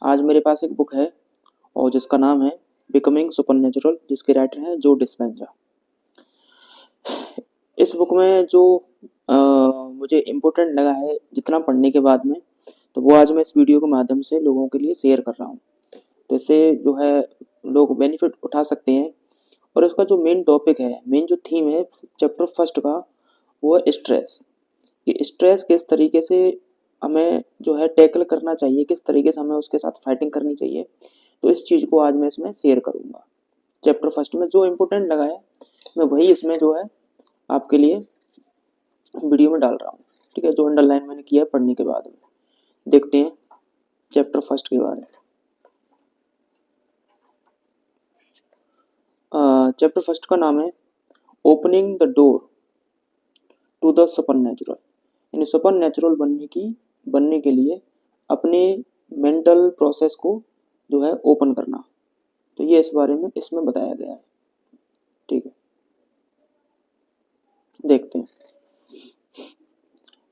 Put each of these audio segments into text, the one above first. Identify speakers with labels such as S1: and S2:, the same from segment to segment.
S1: आज मेरे पास एक बुक है और जिसका नाम है बिकमिंग सुपरनैचुरल, जिसके राइटर हैं जो डिस्पेंजा। इस बुक में जो मुझे इम्पोर्टेंट लगा है जितना पढ़ने के बाद में, तो वो आज मैं इस वीडियो के माध्यम से लोगों के लिए शेयर कर रहा हूँ। तो इससे जो है लोग बेनिफिट उठा सकते हैं। और इसका जो मेन टॉपिक है, मेन जो थीम है चैप्टर फर्स्ट का, वो है स्ट्रेस। कि स्ट्रेस किस तरीके से हमें जो है टैकल करना चाहिए, किस तरीके से हमें उसके साथ फाइटिंग करनी चाहिए। तो इस चीज़ को आज मैं इसमें शेयर करूँगा। चैप्टर फर्स्ट में जो इम्पोर्टेंट लगा है मैं वही इसमें जो है आपके लिए वीडियो में डाल रहा हूँ। ठीक है, जो अंडरलाइन मैंने किया है पढ़ने के बाद में। देखते हैं चैप्टर फर्स्ट के बारे में। चैप्टर फर्स्ट का नाम है opening the door to the supernatural. यानी सुपरनैचुरल बनने के लिए अपने मेंटल प्रोसेस को जो है ओपन करना। तो ये इस बारे में इसमें बताया गया है। ठीक है, देखते हैं।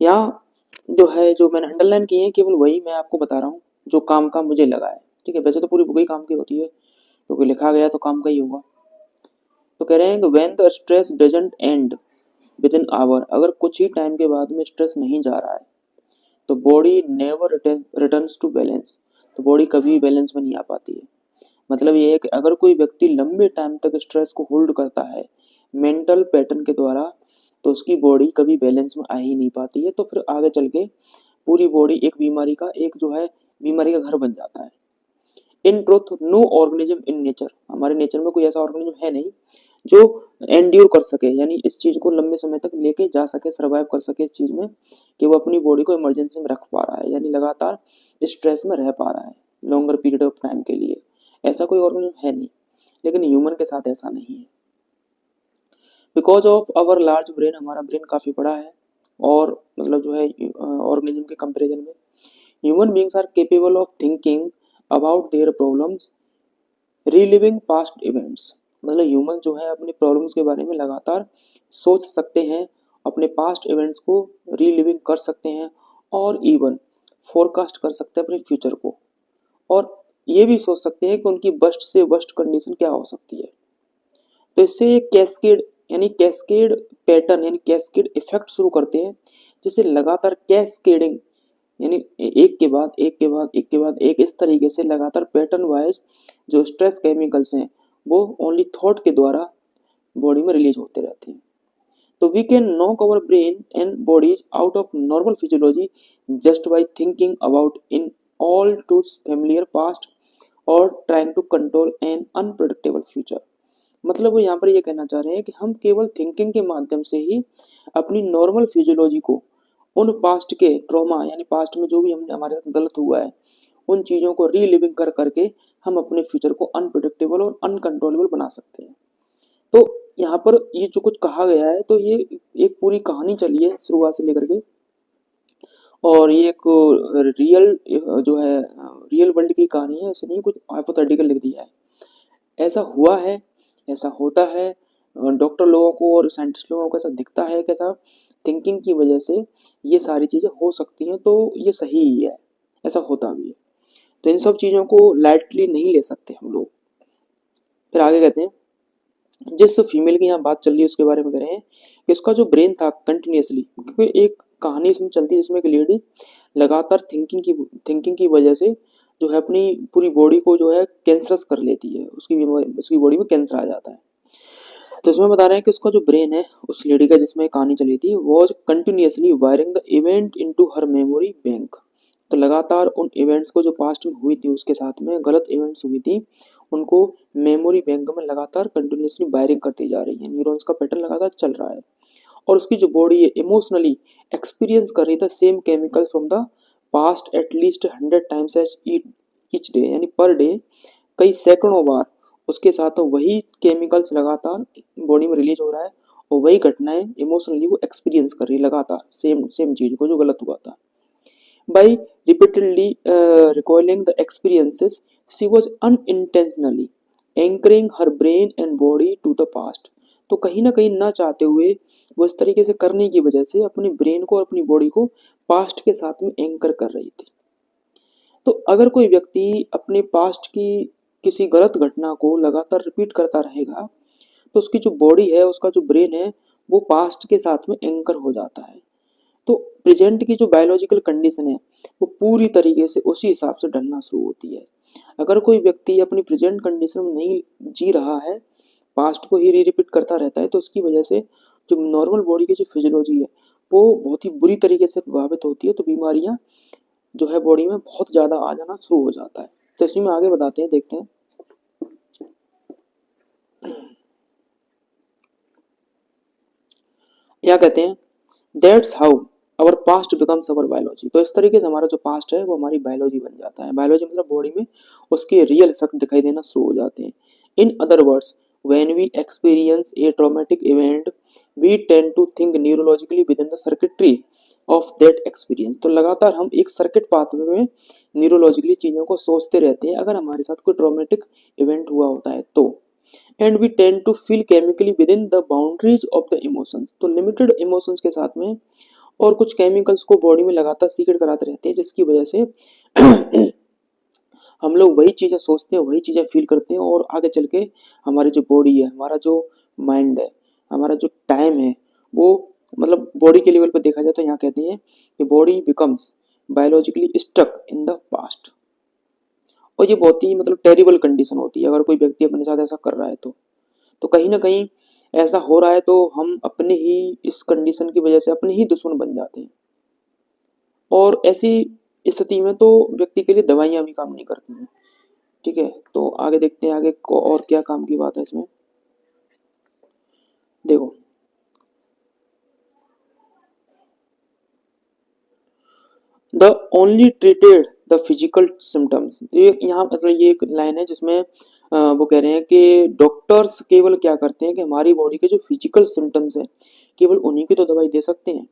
S1: यहाँ जो है जो मैंने अंडरलाइन किए हैं केवल वही मैं आपको बता रहा हूँ जो काम का मुझे लगा है। ठीक है, वैसे तो पूरी बुक ही काम की होती है क्योंकि लिखा गया तो काम का ही होगा। तो कह रहे हैं कि when the stress doesn't end within hour, अगर कुछ ही टाइम के बाद में स्ट्रेस नहीं जा रहा है तो body never returns to balance. तो बॉडी कभी बैलेंस में नहीं आ पाती है। मतलब ये है कि अगर कोई व्यक्ति लंबे टाइम तक स्ट्रेस को होल्ड करता है मेंटल पैटर्न के द्वारा, तो उसकी बॉडी कभी बैलेंस में आ ही नहीं पाती है। तो फिर आगे चल के पूरी बॉडी एक बीमारी का घर बन जाता है। In truth no organism in nature, हमारे नेचर में कोई ऐसा ऑर्गेनिज्म है नहीं जो एंड्योर कर सके, यानी इस चीज को लंबे समय तक लेके जा सके, सर्वाइव कर सके इस चीज में कि वो अपनी बॉडी को इमरजेंसी में रख पा रहा है, यानी लगातार स्ट्रेस में रह पा रहा है लॉन्गर पीरियड ऑफ टाइम के लिए। ऐसा कोई ऑर्गेनिज्म है नहीं, लेकिन ह्यूमन के साथ ऐसा नहीं है। Because of our large brain, हमारा ब्रेन काफी बड़ा है और मतलब जो है ऑर्गेनिज्म के कंपेरिजन में human beings are capable of thinking about their problems, reliving past events. मतलब ह्यूमन जो है अपनी प्रॉब्लम्स के बारे में लगातार सोच सकते हैं, अपने पास्ट इवेंट्स को रीलिविंग कर सकते हैं और इवन फोरकास्ट कर सकते हैं अपने फ्यूचर को, और ये भी सोच सकते हैं कि उनकी वर्स्ट से वर्स्ट कंडीशन क्या हो सकती है। तो इससे एक कैस्केड पैटर्न यानी कैस्केड इफेक्ट शुरू करते हैं, जिससे लगातार कैस्केडिंग यानी एक के बाद एक के बाद एक के बाद एक इस तरीके से लगातार पैटर्न वाइज जो स्ट्रेस केमिकल्स हैं वो ओनली थॉट के द्वारा बॉडी में रिलीज होते रहते हैं। तो we can knock our brain and bodies out of normal physiology just by thinking about in all too familiar past और trying to control an unpredictable future. मतलब वो यहाँ पर ये कहना चाह रहे हैं कि हम केवल थिंकिंग के माध्यम से ही अपनी नॉर्मल फिजियोलॉजी को उन पास्ट के ट्रॉमा यानी पास्ट में जो भी हमने हमारे साथ गलत हुआ है उन चीज़ों को रीलिविंग कर करके हम अपने फ्यूचर को अनप्रेडिक्टेबल और अनकंट्रोलेबल बना सकते हैं। तो यहाँ पर ये जो कुछ कहा गया है तो ये एक पूरी कहानी चली है शुरुआत से लेकर के, और ये एक रियल जो है रियल वर्ल्ड की कहानी है, ऐसे नहीं कुछ हाइपोथेटिकल लिख दिया है। ऐसा हुआ है, ऐसा होता है, डॉक्टर लोगों को और साइंटिस्ट लोगों को ऐसा दिखता है कि ऐसा थिंकिंग की वजह से ये सारी चीज़ें हो सकती हैं, तो ये सही ही है, ऐसा होता भी है। तो इन सब चीज़ों को लाइटली नहीं ले सकते हम लोग। फिर आगे कहते हैं जिस फीमेल की यहाँ बात चल रही है उसके बारे में कह रहे हैं कि उसका जो ब्रेन था कंटिन्यूसली, क्योंकि एक कहानी इसमें चलती है जिसमें एक लेडी लगातार थिंकिंग की वजह से जो है अपनी पूरी बॉडी को जो है कैंसरस कर लेती है, उसकी बॉडी में कैंसर आ जाता है। तो इसमें बता रहे हैं कि उसका जो ब्रेन है उस लेडी का जिसमें कहानी चली थी वो continuously wiring the event into her memory bank. तो लगातार उन इवेंट्स को जो पास्ट में हुई थी उसके साथ में गलत इवेंट्स हुई थी उनको मेमोरी बैंक में लगातार कंटिन्यूसली वायरिंग करती जा रही है, न्यूरॉन्स का पैटर्न लगातार चल रहा है। और उसकी जो बॉडी है इमोशनली एक्सपीरियंस कर रही था same chemicals from the past at least 100 times as each day, यानी पर डे कई सैकड़ों बार उसके साथ वही केमिकल्स लगातार बॉडी में रिलीज हो रहा है और वही घटनाएं इमोशनली वो एक्सपीरियंस कर रही है लगातार सेम सेम चीज को जो गलत हुआ था। By repeatedly recalling the experiences, she was unintentionally anchoring her brain and body to the past. तो कहीं ना कहीं ना चाहते हुए वो इस तरीके से करने की वजह से अपने ब्रेन को और अपनी बॉडी को पास्ट के साथ में एंकर कर रही थी। तो अगर कोई व्यक्ति अपने पास्ट की किसी गलत घटना को लगातार रिपीट करता रहेगा तो उसकी जो बॉडी है, उसका जो ब्रेन है, वो पास्ट के साथ में एंकर हो जाता है। तो प्रेजेंट की जो बायोलॉजिकल कंडीशन है वो पूरी तरीके से उसी हिसाब से ढलना शुरू होती है। अगर कोई व्यक्ति अपनी प्रेजेंट कंडीशन में नहीं जी रहा है, पास्ट को ही रिपीट करता रहता है, तो उसकी वजह से जो नॉर्मल बॉडी की जो फिजियोलॉजी है वो बहुत ही बुरी तरीके से प्रभावित होती है। तो बीमारियां जो है बॉडी में बहुत ज़्यादा आ जाना शुरू हो जाता है। तो इसी में आगे बताते हैं, देखते हैं। क्या कहते हैं, that's how our past becomes our biology. तो इस तरीके से हमारा जो पास्ट है वो हमारी बायोलॉजी बन जाता है। बायोलॉजी मतलब बॉडी में उसके रियल इफेक्ट दिखाई देना शुरू हो जाते हैं। In other words, when we experience a traumatic event we tend to think neurologically within the circuitry of that experience. तो लगातार हम एक सर्किट पाथवे में न्यूरोलॉजिकली चीज़ों को सोचते रहते हैं अगर हमारे साथ कोई ट्रॉमेटिक इवेंट हुआ होता है तो। And we tend to feel chemically within the boundaries of the emotions. तो लिमिटेड इमोशंस के साथ में और कुछ केमिकल्स को बॉडी में लगातार सीक्रेट कराते रहते हैं, जिसकी वजह से हम लोग वही चीज़ें सोचते हैं, वही चीज़ें फील करते हैं, और आगे चल के हमारी जो बॉडी है, हमारा जो माइंड है, हमारा जो टाइम है, वो मतलब बॉडी के लेवल पर देखा जाए तो यहाँ कहते हैं कि body becomes biologically stuck in the past. और ये बहुत ही मतलब टेरिबल कंडीशन होती है अगर कोई व्यक्ति अपने साथ ऐसा कर रहा है तो कहीं ना कहीं ऐसा हो रहा है तो हम अपने ही इस कंडीशन की वजह से अपने ही दुश्मन बन जाते हैं। और ऐसी स्थिति में तो व्यक्ति के लिए दवाइयां भी काम नहीं करती हैं। ठीक है, तो आगे देखते हैं आगे को और क्या काम की बात है इसमें। देखो, the only treated the physical symptoms. ये यहाँ मतलब ये एक लाइन है जिसमें वो कह रहे हैं कि डॉक्टर्स केवल क्या करते हैं कि हमारी बॉडी के जो फिजिकल सिम्टम्स हैं केवल उन्हीं की तो दवाई दे सकते हैं,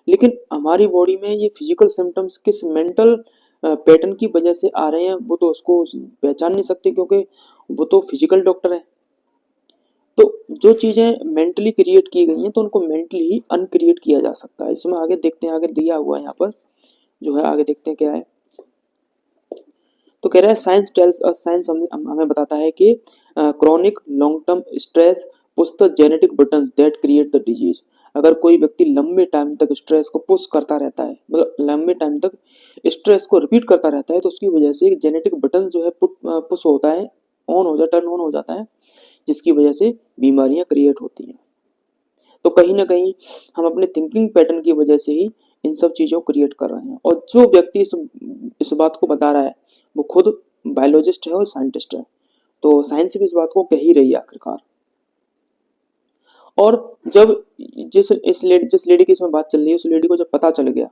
S1: लेकिन हमारी बॉडी में ये फिजिकल सिम्टम्स किस मेंटल पैटर्न की वजह से आ रहे हैं वो तो उसको पहचान नहीं सकते, क्योंकि वो तो फिजिकल डॉक्टर है। तो जो चीजें मेंटली क्रिएट की गई हैं तो उनको मेंटली ही अनक्रिएट किया जा सकता है। इसमें आगे देखते हैं, आगे दिया हुआ है यहाँ पर जो है, आगे देखते हैं क्या है। तो कह रहा है साइंस टेल्स अस, साइंस हमें बताता है कि chronic long term stress push the genetic buttons that create the disease. अगर कोई व्यक्ति लंबे टाइम तक स्ट्रेस को पुश करता रहता है, मतलब लंबे टाइम तक स्ट्रेस को रिपीट करता रहता है, तो उसकी वजह से एक जेनेटिक बटन जो है पुश होता है, ऑन हो जाता है, टर्न ऑन हो जाता है, जिसकी वजह से बीमारियां क्रिएट होती हैं। तो कहीं ना कहीं हम अपने थिंकिंग पैटर्न की वजह से ही इन सब चीज़ों को क्रिएट कर रहे हैं। और जो व्यक्ति इस बात को बता रहा है वो खुद बायोलॉजिस्ट है और साइंटिस्ट है, तो साइंस भी इस बात को कह ही रही है आखिरकार। और जब जिस लेडी की इसमें बात चल रही है, उस लेडी को जब पता चल गया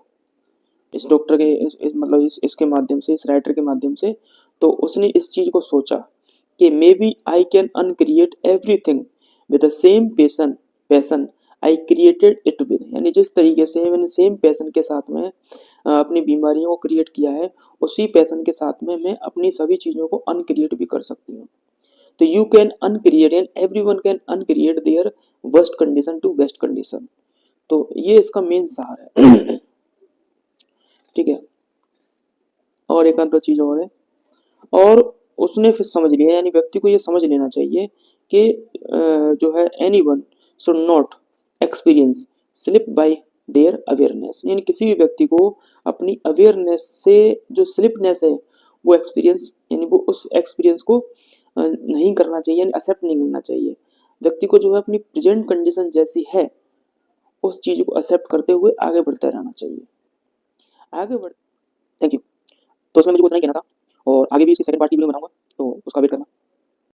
S1: इस डॉक्टर के मतलब इसके माध्यम से, इस राइटर के माध्यम से, तो उसने इस चीज को सोचा कि maybe I can uncreate everything with the same passion I created it with. यानी जिस तरीके से मैंने सेम पैसन के साथ में अपनी बीमारियों को क्रिएट किया है, उसी पैसन के साथ में मैं अपनी सभी चीज़ों को अनक्रिएट भी कर सकती हूँ। तो you can uncreate and everyone can uncreate their worst condition to best condition. तो ये इसका मेन सार है। ठीक है, और एक आध चीज और है। और उसने फिर समझ लिया, यानी व्यक्ति को ये समझ लेना चाहिए कि जो है any one should not experience slip bye there awareness. यानी किसी भी व्यक्ति को अपनी अवेयरनेस से जो स्लिपनेस है वो एक्सपीरियंस, यानी वो उस एक्सपीरियंस को नहीं करना चाहिए, यानी एक्सेप्ट नहीं करना चाहिए। व्यक्ति को जो है अपनी प्रेजेंट कंडीशन जैसी है उस चीज को एक्सेप्ट करते हुए आगे बढ़ते रहना चाहिए। आगे बढ़, थैंक यू। तो उसमें मुझे उतना ही कहना था, और आगे भी इसकी सेकंड पार्ट की वीडियो बनाऊंगा, तो उसका वेट करना।